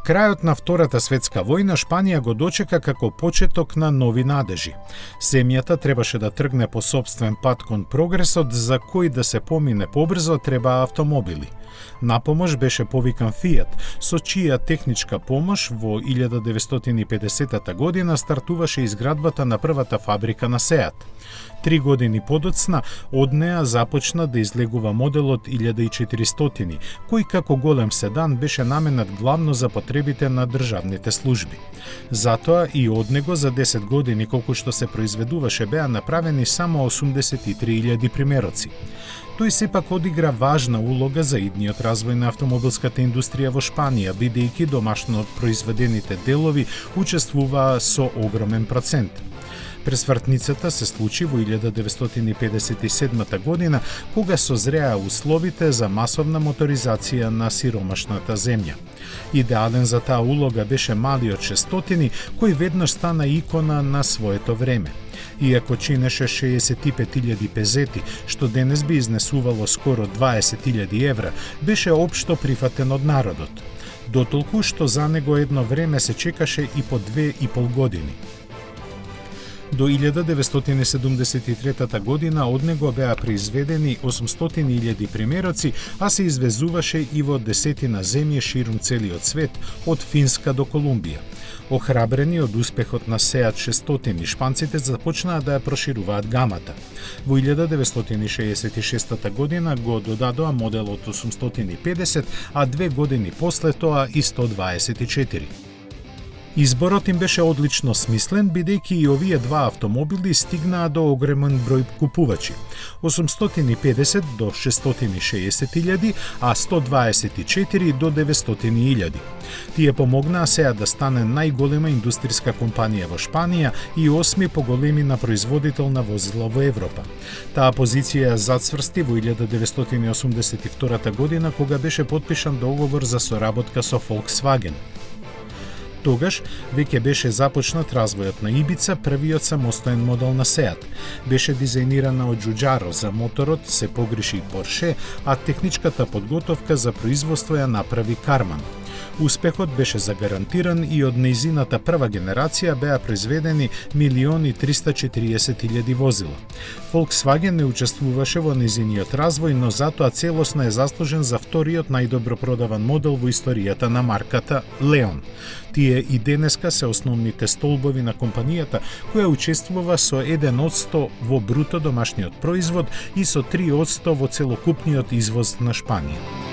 Крајот на Втората светска војна Шпанија го дочека како почеток на нови надежи. Земјата требаше да тргне по сопствен пат кон прогресот, за кој да се помине побрзо треба автомобили. На помош беше повикан Фијат, со чија техничка помош во 1950 година стартуваше изградбата на првата фабрика на Сеат. 3 години подоцна од неа започна да излегува моделот 1400, кој како голем седан беше наменат главно за потребите на државните служби. Затоа и од него за 10 години колку што се произведуваше беа направени само 83.000 примероци. Тој сепак одигра важна улога за идниот развој на автомобилската индустрија во Шпанија, бидејќи домашно произведените делови учествуваа со огромен процент. Пресвртницата се случи во 1957 година, кога созреа условите за масовна моторизација на сиромашната земја. Идеален за таа улога беше малиот 600, кој веднаш стана икона на своето време. Иако чинеше 65.000 пезети, што денес би изнесувало скоро 20.000 евра, беше општо прифатен од народот. Дотолку што за него едно време се чекаше и по 2,5 години. До 1973 година од него беа произведени 800.000 примероци, а се извезуваше и во десетина земји ширум целиот свет, од Финска до Колумбија. Охрабрени од успехот на Сеат 600, шпанците започнаа да ја прошируваат гамата. Во 1966 година го додадоа моделот 850, а 2 години после тоа и 124. Изборот им беше одлично смислен, бидејќи и овие два автомобили стигнаа до огромен број купувачи. 850 до 660.000, а 124 до 900.000. Тие помогнаа сега да стане најголема индустријска компанија во Шпанија и 8 по големина производител на возила во Европа. Таа позиција зацврсти во 1982 година, кога беше потпишан договор за соработка со Volkswagen. Тогаш веќе беше започнат развојот на Ибица, првиот самостоен модел на Сеат. Беше дизајнирана од Џуџаро, за моторот се погреши Порше, а техничката подготовка за производство ја направи Карман. Успехот беше загарантиран и од нејзината прва генерација беа произведени 1.340.000 возила. Volkswagen не учествуваше во нејзиниот развој, но затоа целосно е заслужен за вториот најдобро продаван модел во историјата на марката Леон. Тие и денеска се основните столбови на компанијата, која учествува со 1% во бруто домашниот производ и со 3% во целокупниот извоз на Шпанија.